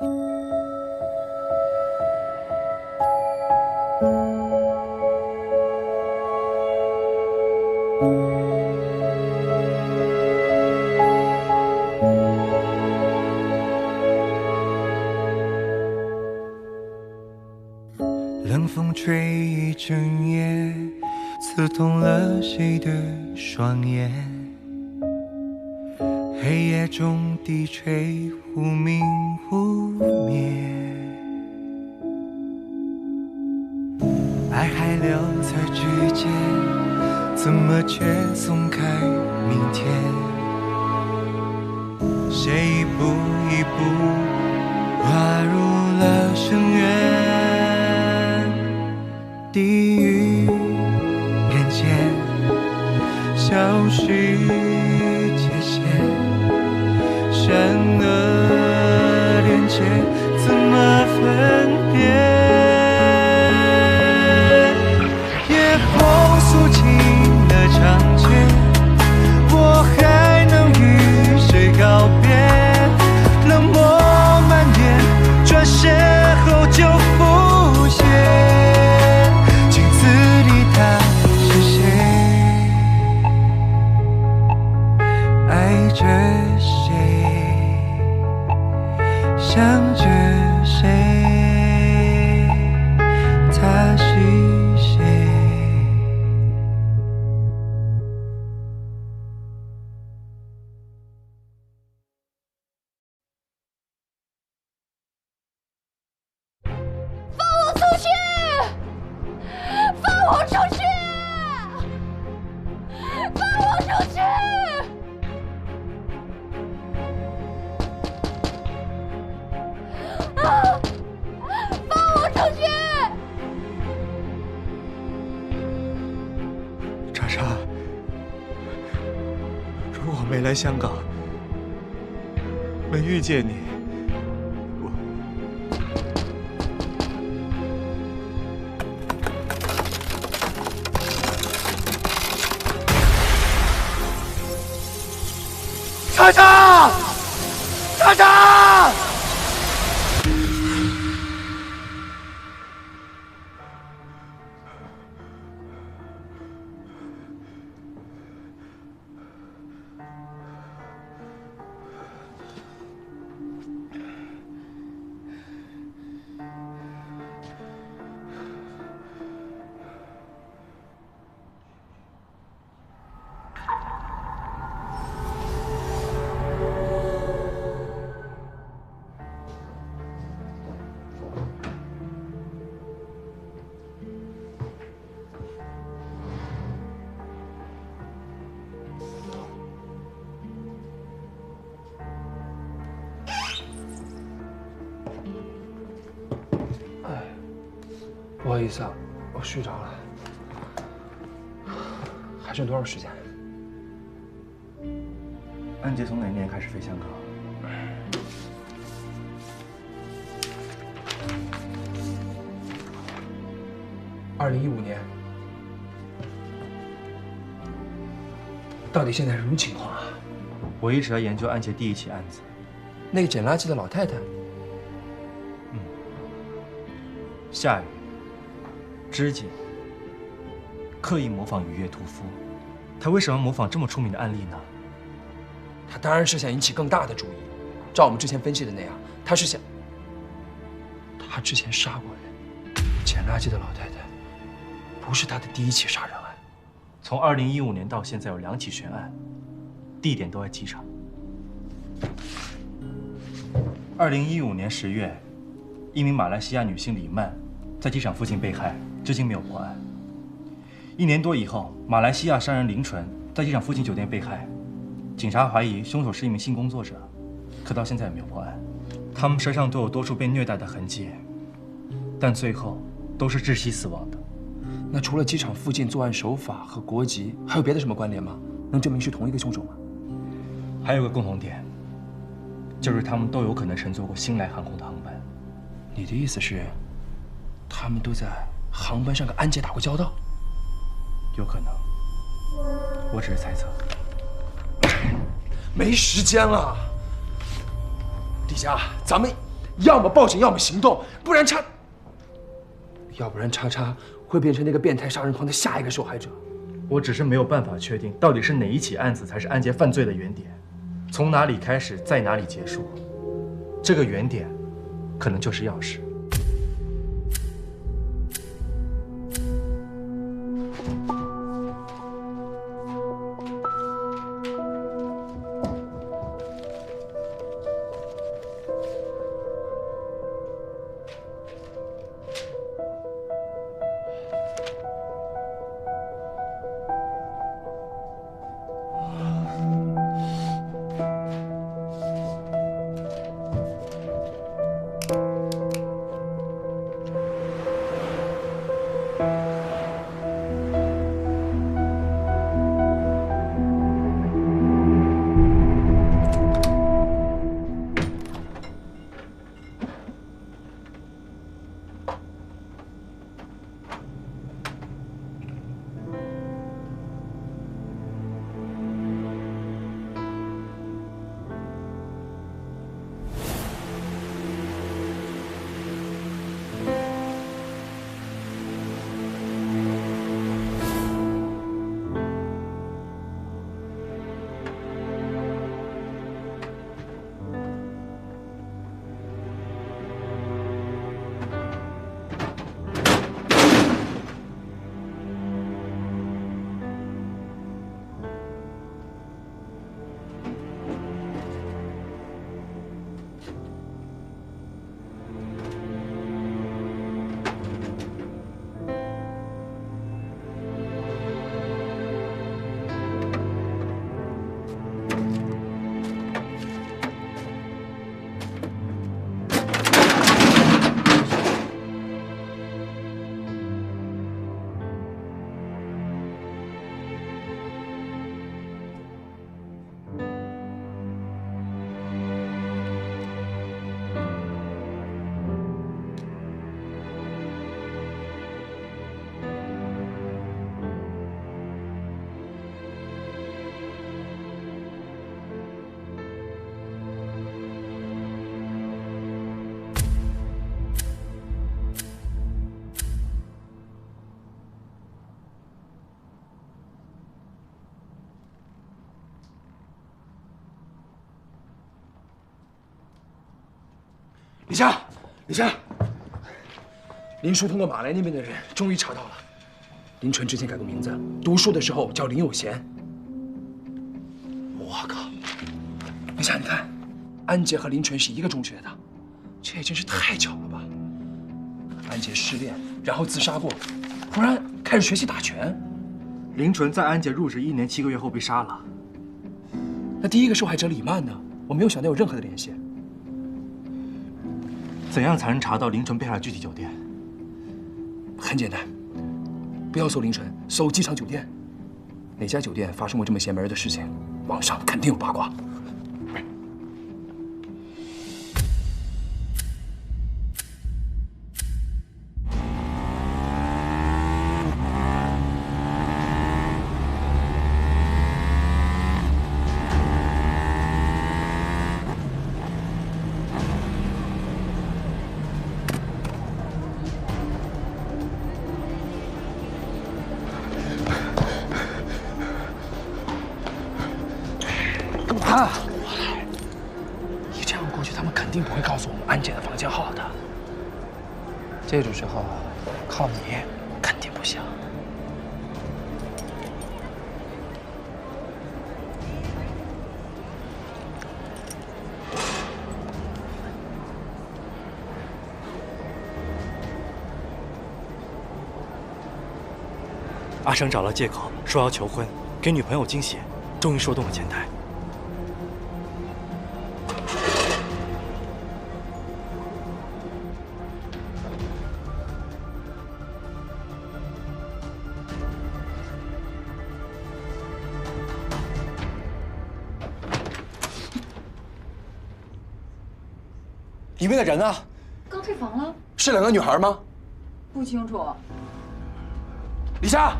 冷风吹一整夜，刺痛了谁的双眼。黑夜中低垂，忽明忽灭。爱还留在指尖，怎么却松开明天？谁一步一步滑入了深渊？地狱人间，消失界限，善恶连结，怎么分辨？夜空肃清了长街，我还能与谁告别？冷漠蔓延，转身后就浮现。镜子里他是谁？爱着谁？想着谁？他是谁？放我出去！放我出去！放我出去！啊！放我出去！莎莎，如果我没来香港，没遇见你，莎莎，莎莎！不好意思啊，我睡着了。还剩多少时间？安杰从哪年开始飞香港？2015年。到底现在是什么情况啊？我一直在研究安杰第一起案子。那个捡垃圾的老太太。夏雨、肢解、刻意模仿愉悦屠夫，他为什么模仿这么出名的案例呢？他当然是想引起更大的注意。照我们之前分析的那样，他之前杀过人。捡垃圾的老太太不是他的第一起杀人案。从2015年到现在有2起悬案，地点都在机场。2015年10月，一名马来西亚女性李曼在机场附近被害，至今没有破案。1年多以后，马来西亚商人林纯在机场附近酒店被害，警察怀疑凶手是一名性工作者，可到现在也没有破案。他们身上都有多处被虐待的痕迹，但最后都是窒息死亡的。那除了机场附近作案手法和国籍，还有别的什么关联吗？能证明是同一个凶手吗？还有个共同点，就是他们都有可能乘坐过新来航空的航班。你的意思是，他们都在航班上跟安杰打过交道？有可能，我只是猜测。没时间了，李佳，咱们要么报警，要么行动，不然叉叉会变成那个变态杀人狂的下一个受害者。我只是没有办法确定到底是哪一起案子才是安杰犯罪的原点，从哪里开始，在哪里结束，这个原点可能就是钥匙。李佳，林叔通过马来那边的人终于查到了，林纯之前改过名字，读书的时候叫林有贤。我靠！李佳，你看，安杰和林纯是一个中学的，这也真是太巧了吧？安杰失恋，然后自杀过，突然开始学习打拳。林纯在安杰入职1年7个月后被杀了。那第一个受害者李曼呢？我没有想到有任何的联系。怎样才能查到林纯被害的具体酒店？很简单，不要搜林纯，搜机场酒店。哪家酒店发生过这么邪门的事情？网上肯定有八卦。你这样过去，他们肯定不会告诉我们安杰的房间号的。这种时候，靠你肯定不行。阿生找了借口说要求婚，给女朋友惊喜，终于说动了前台。里面的人呢？刚退房了。是两个女孩吗？不清楚。李佳，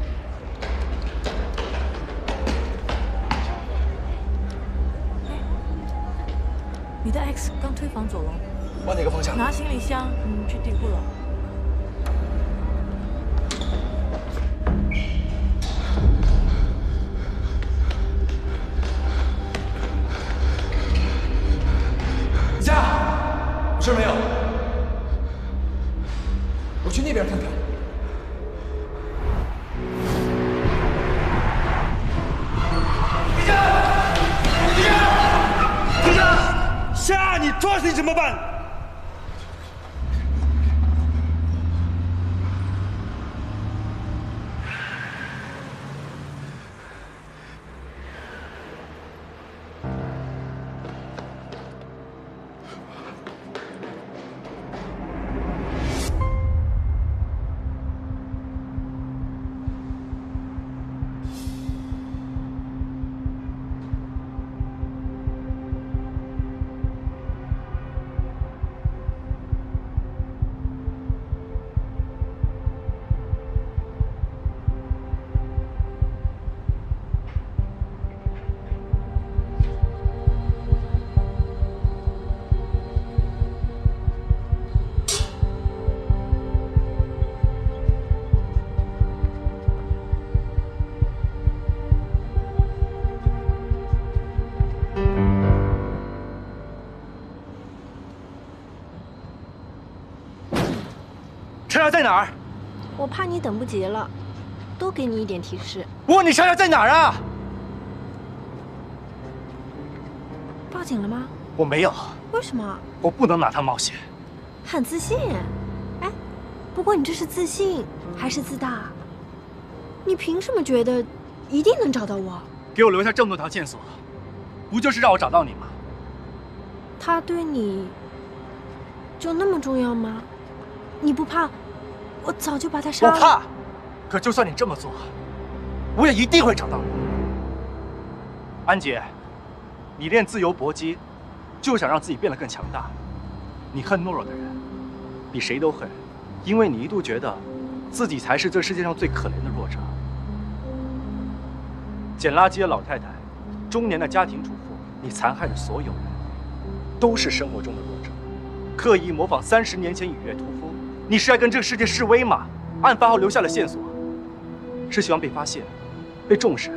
你的 X 刚退房走了。往哪个方向？拿行李箱，去底部楼。子佳，有事没有？我去那边看看。夏，你抓死你怎么办？莎莎在哪儿？我怕你等不及了，多给你一点提示。我问你，莎莎在哪儿啊？报警了吗？我没有。为什么？我不能拿她冒险。很自信。哎，不过你这是自信还是自大？你凭什么觉得一定能找到我？给我留下这么多条线索，不就是让我找到你吗？他对你就那么重要吗？你不怕我早就把他杀了？我怕，可就算你这么做，我也一定会找到你。安姐，你练自由搏击，就想让自己变得更强大。你恨懦弱的人，比谁都恨，因为你一度觉得自己才是这世界上最可怜的弱者。捡垃圾的老太太，中年的家庭主妇，你残害的所有人，都是生活中的弱者。刻意模仿30年前雨月屠夫，你是在跟这个世界示威吗？案发后留下了线索，是希望被发现、被重视，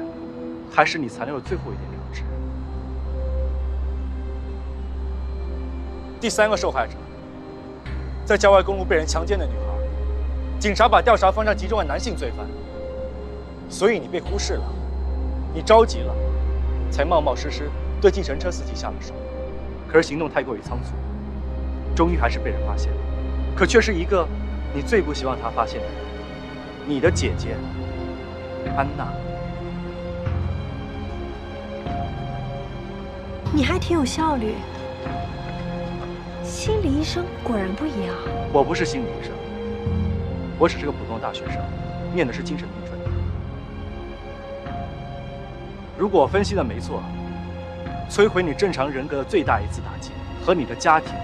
还是你残留的最后一点良知？第3个受害者，在郊外公路被人强奸的女孩，警察把调查方向集中在男性罪犯，所以你被忽视了，你着急了，才冒冒失失对计程车司机下了手。可是行动太过于仓促，终于还是被人发现了，可却是一个你最不希望他发现的人，你的姐姐安娜。你还挺有效率。心理医生果然不一样。我不是心理医生，我只是个普通的大学生，念的是精神病专业。如果我分析的没错，摧毁你正常人格的最大一次打击，和你的家庭，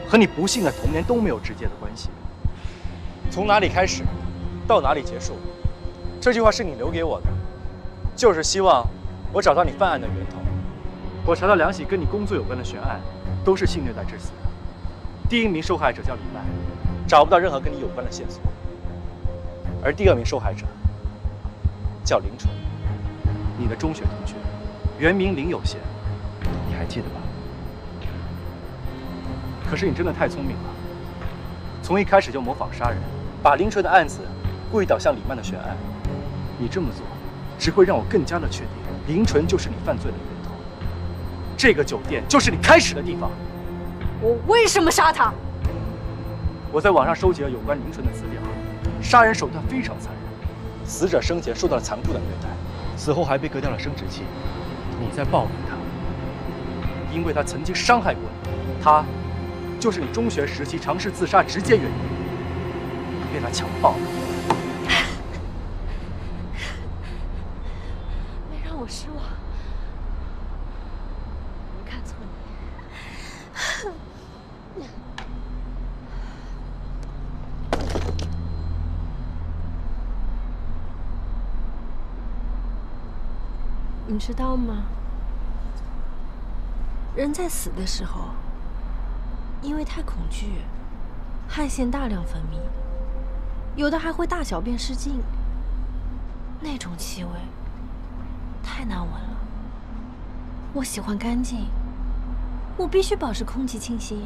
和你不幸的童年都没有直接的关系。从哪里开始，到哪里结束，这句话是你留给我的，就是希望我找到你犯案的源头。我查到2起跟你工作有关的悬案，都是性虐待致死的。第1名受害者叫李曼，找不到任何跟你有关的线索。而第2名受害者叫林纯，你的中学同学，原名林有贤，你还记得吧？可是你真的太聪明了，从一开始就模仿杀人，把林纯的案子故意导向李曼的悬案。你这么做，只会让我更加的确定林纯就是你犯罪的源头。这个酒店就是你开始的地方。我为什么杀他？我在网上收集了有关林纯的资料，杀人手段非常残忍，死者生前受到了残酷的虐待，死后还被割掉了生殖器。你在报复他，因为他曾经伤害过你，他就是你中学时期尝试自杀直接原因，你被他强暴了。没让我失望，没看错你。你知道吗？人在死的时候，因为太恐惧，汗腺大量分泌，有的还会大小便失禁。那种气味太难闻了。我喜欢干净，我必须保持空气清新。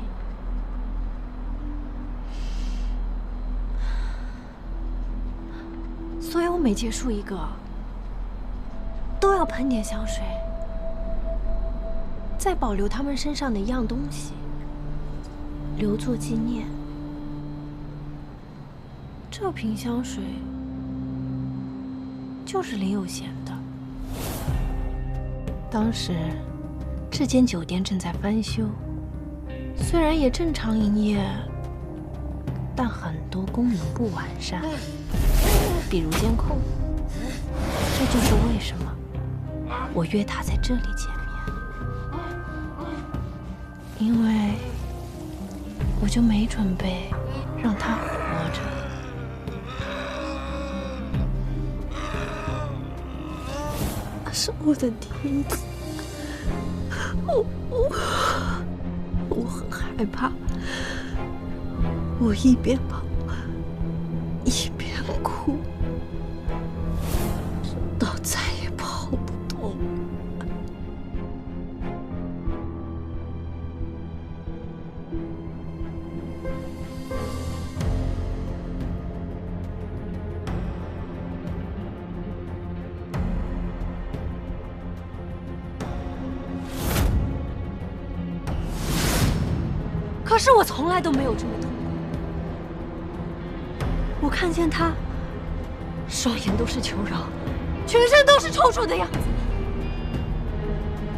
所以我每结束一个，都要喷点香水，再保留他们身上的一样东西，留作纪念。这瓶香水就是林有贤的。当时这间酒店正在翻修，虽然也正常营业，但很多功能不完善，比如监控。这就是为什么我约他在这里见面，因为我就没准备让他活着。那是我的梯子，我很害怕，我一边跑一边哭，到再也跑不动了。可是我从来都没有这么痛过。我看见他，双眼都是求饶，全身都是抽搐的样子。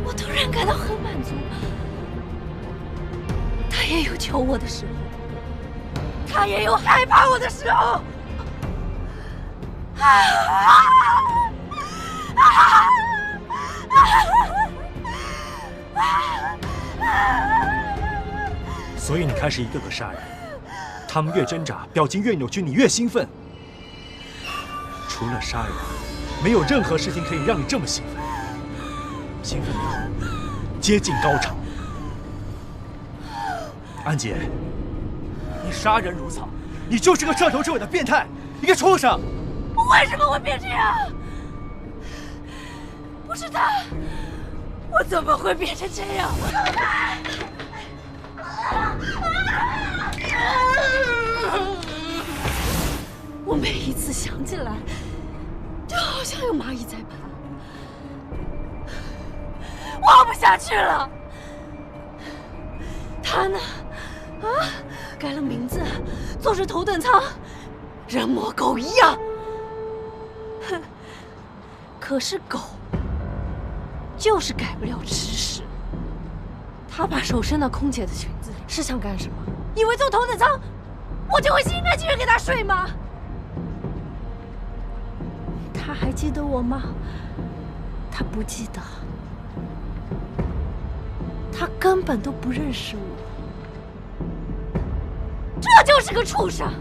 我突然感到很满足。他也有求我的时候，他也有害怕我的时候。所以你开始一个个杀人，他们越挣扎，表情越扭曲，你越兴奋。除了杀人，没有任何事情可以让你这么兴奋。兴奋到接近高潮。安杰，你杀人如草，你就是个彻头彻尾的变态，一个畜生。我为什么会变这样？不是他，我怎么会变成这样？我每一次想起来，就好像有蚂蚁在爬，活不下去了。他呢？啊，改了名字，坐着头等舱，人模狗一样。哼，可是狗就是改不了吃屎。他把手伸到空姐的裙子里，是想干什么？以为坐头等舱，我就会心甘情愿给他睡吗？他还记得我吗？他不记得，他根本都不认识我。这就是个畜生！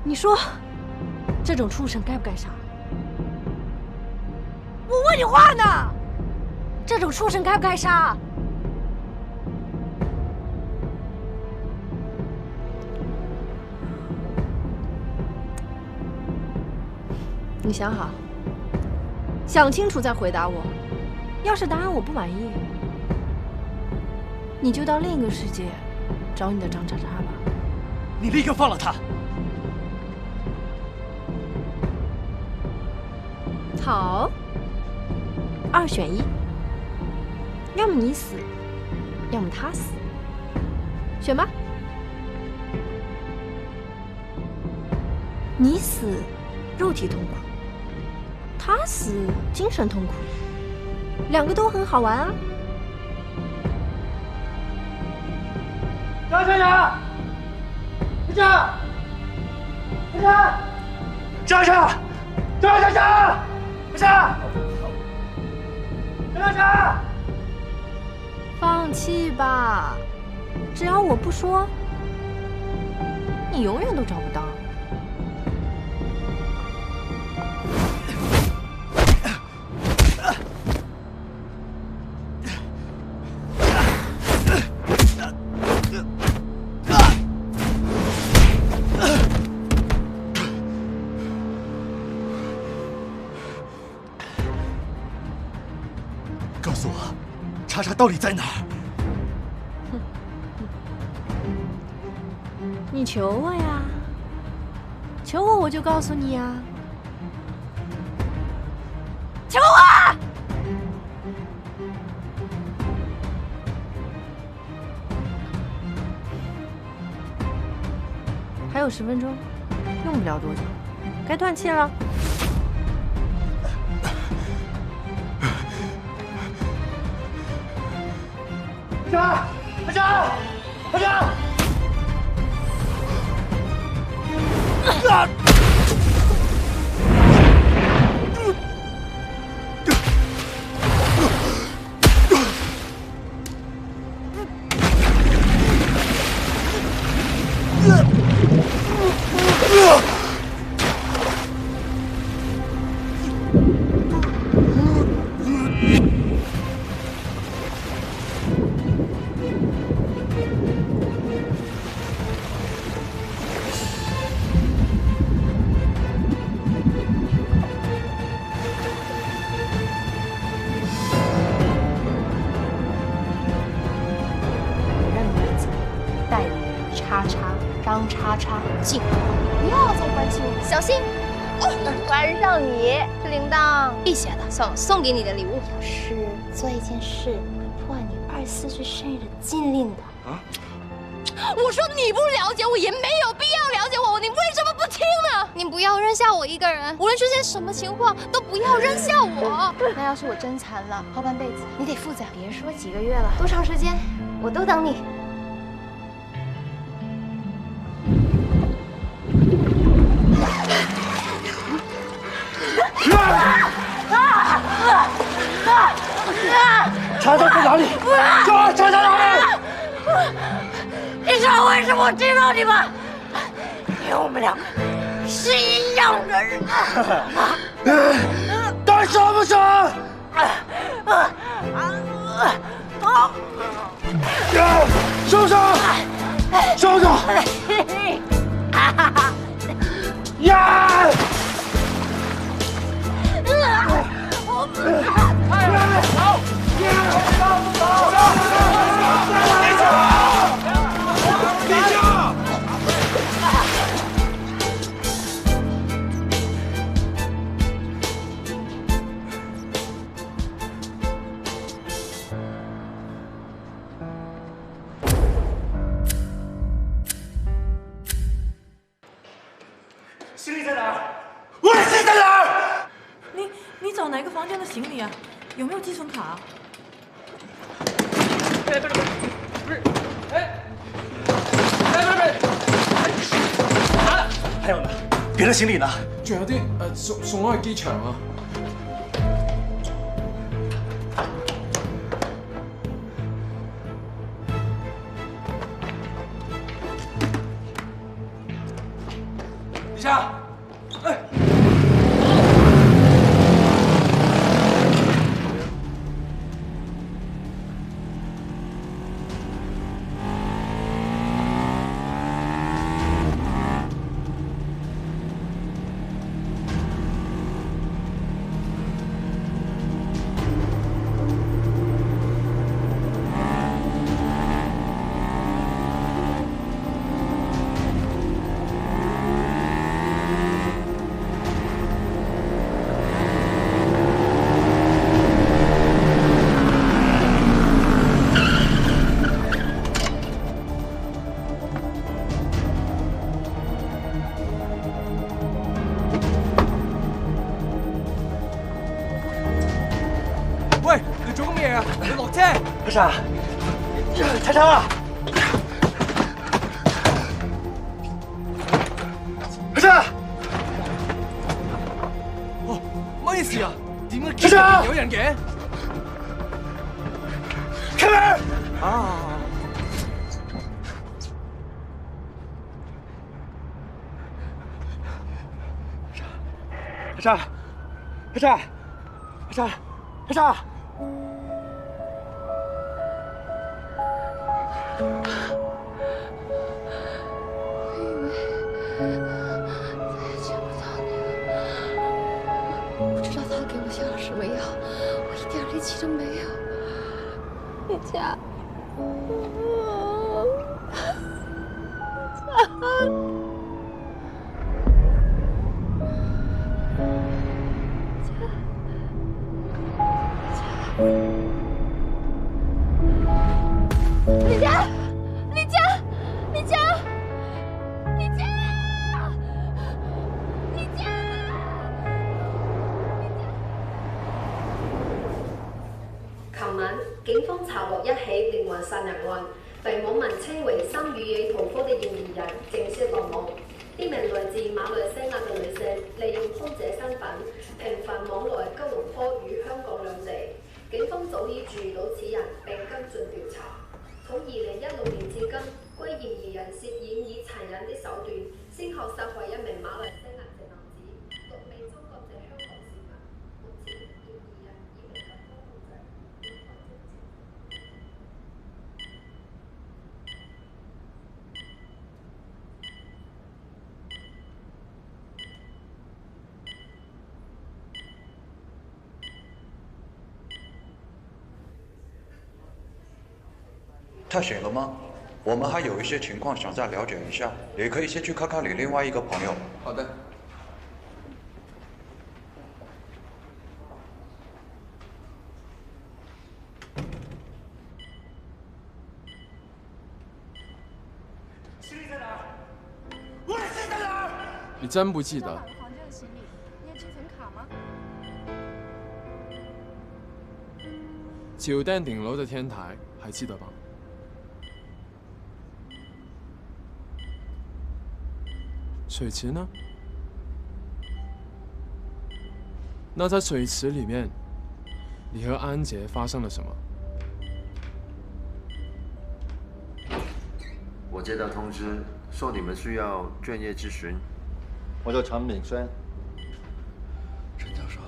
你说，这种畜生该不该杀？我问你话呢！这种畜生该不该杀？你想好，想清楚再回答我。要是答案我不满意，你就到另一个世界找你的张叉叉吧。你立刻放了他！好，2选1，要么你死，要么他死，选吧。你死，肉体痛苦。他死，精神痛苦，两个都很好玩啊！张先生，先生，先生，张先生，张先生，先生，张先生，放弃吧，只要我不说，你永远都找不到。叉叉到底在哪儿？你求我呀，求我我就告诉你呀，求我！还有10分钟，用不了多久，该断气了。排长，排长，排长！张叉叉进，不要再关心我，小心！关上你，这铃铛辟邪的，算我送给你的礼物，表示做一件事会破你24岁生日的禁令的。啊！我说你不了解我，也没有必要了解我，你为什么不听呢？你不要扔下我一个人，无论出现什么情况，都不要扔下我。那要是我真残了，后半辈子你得负责。别说几个月了，多长时间，我都等你。 叉叉在哪里？叉叉在哪里？你知道为什么我知道你吗？因为我们两个是一样的人。干什么事？收手！收手！呀！ 行李在哪儿？我的行李在哪儿？你找哪个房间的行李啊？有没有寄存卡？不是，还有呢？别的行李呢？仲有啲送我去機場啊！等下，哎。 喂，你做乜嘢啊？你落車！阿 Sa， 叉叉啊！阿 Sa， 哦，乜事啊？點解叉叉有人嘅 ？Come here！ 啊！阿 Sa， 阿 Sa， 阿 Sa， 阿 Sa。 不知道他给我下了什么药，我一点力气都没有。李佳，李佳，李佳，李佳，李佳，李佳。琴晚，警方查獲一起連環殺人案，被網民稱為3語野屠夫的嫌疑人正式落網。呢名來自馬來西亞嘅女性，利用空姐身份頻繁往來吉隆坡與香港兩地。警方早已注意到此人並跟進調查。從2016年至今，該嫌疑人涉嫌以殘忍的手段，先後殺害一名馬來西亞籍男子，6名中國籍香港市民。目前，嫌疑人已被警方控制。太醒了吗？我们还有一些情况想再了解一下，你可以先去看看你另外一个朋友。好的。行李在哪儿？我的行李在哪儿？你真不记得？房间的行李，你有寄存卡吗？桥顶顶楼的天台还记得吧？水池呢？那在水池里面，你和安杰发生了什么？我接到通知，说你们需要专业咨询。我叫陈炳轩，陈教授。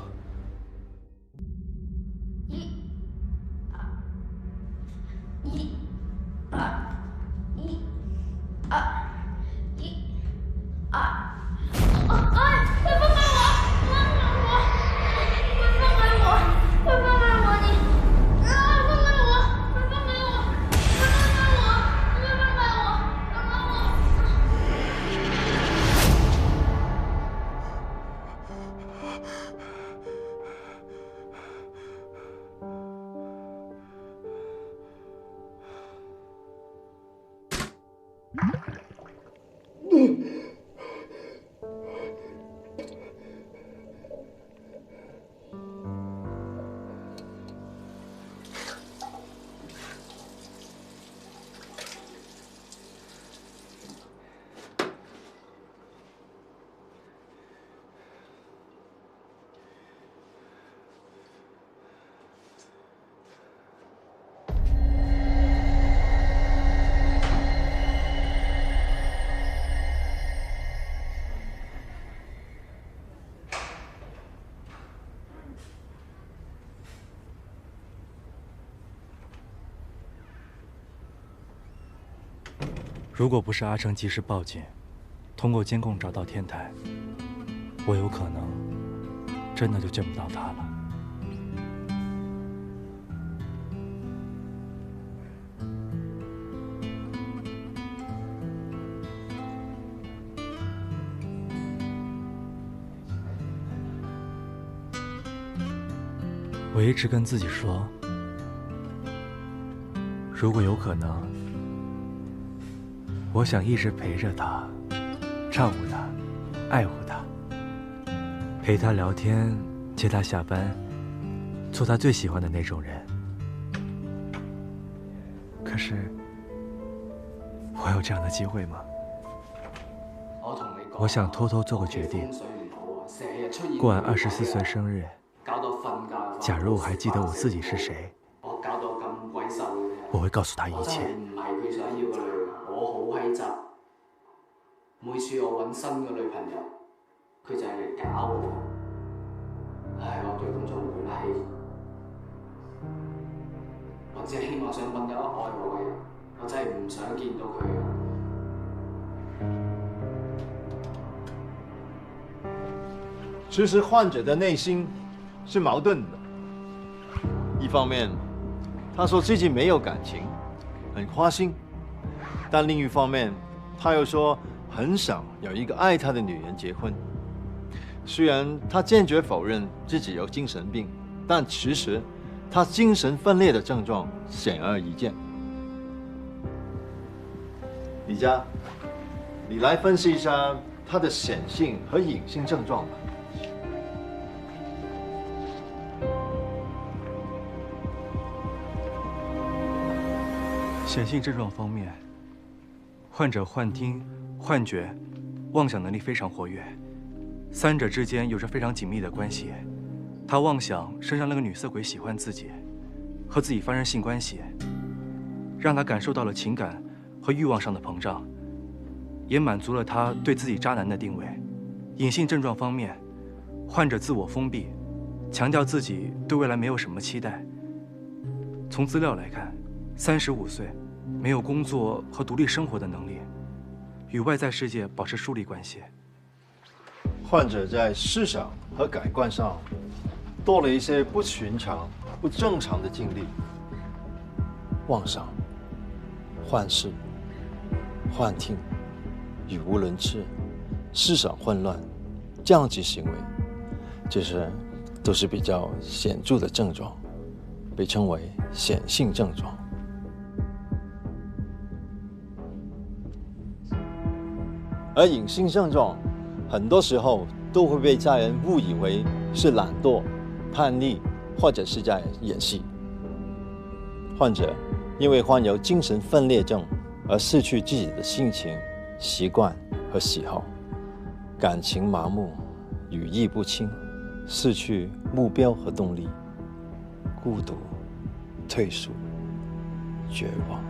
如果不是阿成及时报警，通过监控找到天台，我有可能真的就见不到他了。我一直跟自己说，如果有可能，我想一直陪着他，照顾他，爱护他，陪他聊天，接他下班，做他最喜欢的那种人。可是，我有这样的机会吗？我想偷偷做个决定，过完24岁生日，假如我还记得我自己是谁，我会告诉他一切。每次我揾新嘅女朋友，佢就係嚟搞我。唉，我對咁做唔氣，我只係希望想揾到一個愛我嘅人，我真係唔想見到佢啊。其实患者的内心是矛盾的，一方面他说自己没有感情，很花心，但另一方面，他又说很想有一个爱他的女人结婚。虽然他坚决否认自己有精神病，但其实他精神分裂的症状显而易见。李佳，你来分析一下他的显性和隐性症状吧。显性症状方面，患者幻听、幻觉、妄想能力非常活跃，三者之间有着非常紧密的关系。他妄想身上那个女色鬼喜欢自己，和自己发生性关系，让他感受到了情感和欲望上的膨胀，也满足了他对自己渣男的定位。隐性症状方面，患者自我封闭，强调自己对未来没有什么期待。从资料来看，35岁，没有工作和独立生活的能力，与外在世界保持疏离关系。患者在思想和感官上多了一些不寻常、不正常的经历，妄想、幻视、幻听、语无伦次、思想混乱、降级行为，这些都是比较显著的症状，被称为显性症状。而隐性症状很多时候都会被家人误以为是懒惰、叛逆，或者是在演戏。患者因为患有精神分裂症而失去自己的性情、习惯和喜好，感情麻木、语意不清，失去目标和动力，孤独、退缩、绝望。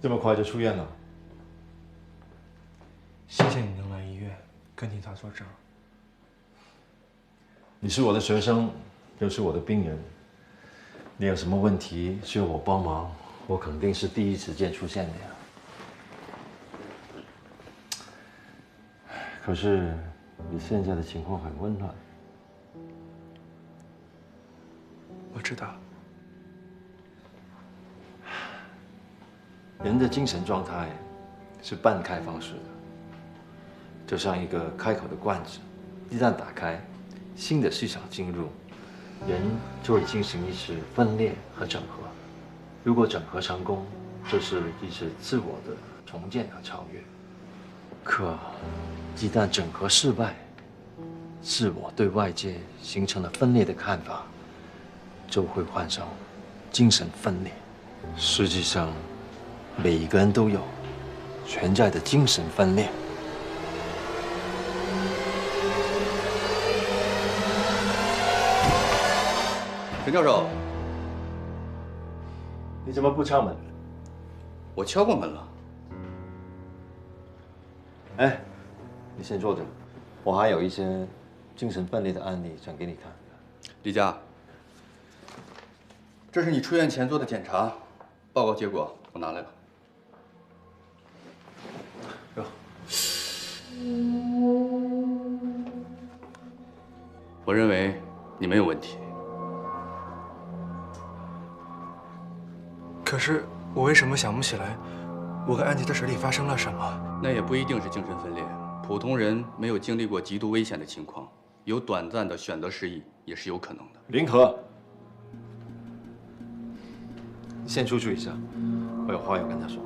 这么快就出院了？谢谢你能来医院跟警察作证。你是我的学生，又是我的病人，你有什么问题需要我帮忙，我肯定是第一时间出现的呀。可是你现在的情况很混乱。我知道。人的精神状态是半开放式的，就像一个开口的罐子，一旦打开，新的思想进入，人就会进行一次分裂和整合。如果整合成功，这是一次自我的重建和超越。可一旦整合失败，自我对外界形成了分裂的看法，就会患上精神分裂。实际上，每一个人都有存在的精神分裂。陈教授，你怎么不敲门？我敲过门了。哎，你先坐着，我还有一些精神分裂的案例想给你看。李佳，这是你出院前做的检查报告结果，我拿来了。我认为你没有问题。可是我为什么想不起来，我跟安吉的水里发生了什么？那也不一定是精神分裂，普通人没有经历过极度危险的情况，有短暂的选择失忆也是有可能的。林可，你先出去一下，我有话要跟他说。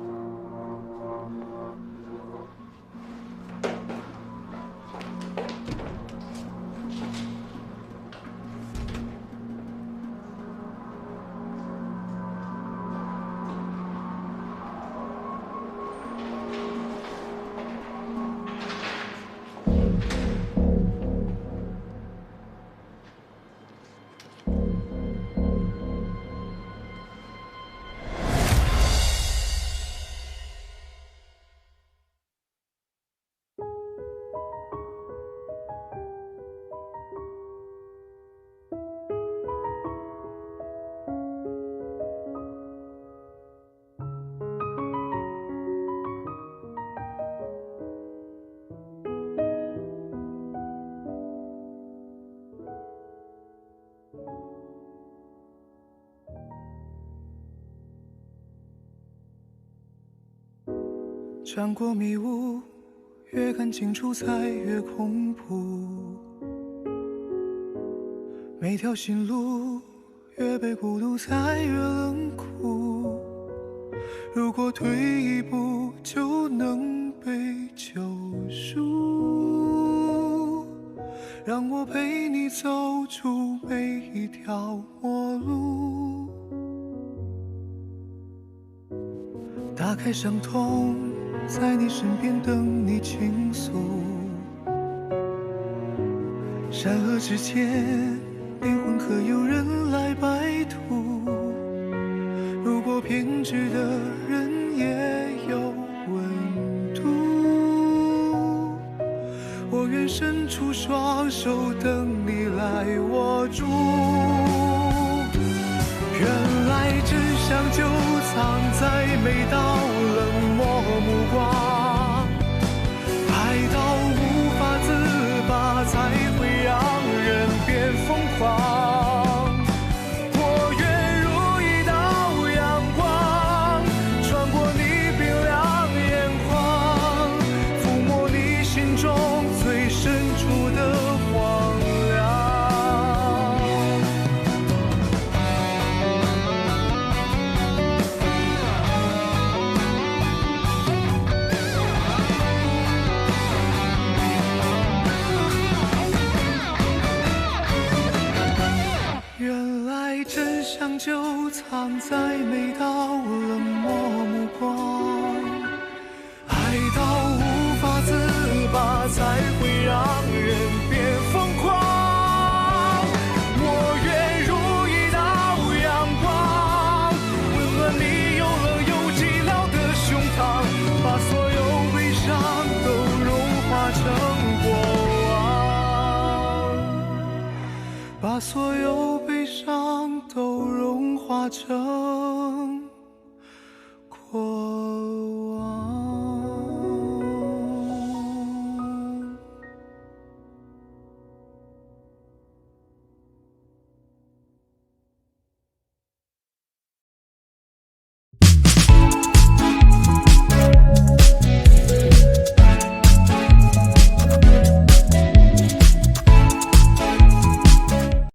穿过迷雾，越看清楚才越恐怖。每条心路，越被孤独才越冷酷。如果退一步就能被救赎，让我陪你走出每一条陌路。打开伤痛，在你身边等你倾诉。山河之间，灵魂可有人来摆渡？如果偏执的人也有温度，我愿伸出双手等你来握住。原来真相就藏在每道冷漠目光，爱到无法自拔才会让人变疯狂。我愿如一道阳光，穿过你冰凉眼眶，抚摸你心中最深处的荒凉。原来真相就藏在每道冷漠目光，爱到无法自拔才会让人变疯狂。我愿如一道阳光，温暖你又冷又寂寥的胸膛，把所有悲伤都融化成过往，把所有悲伤都融化成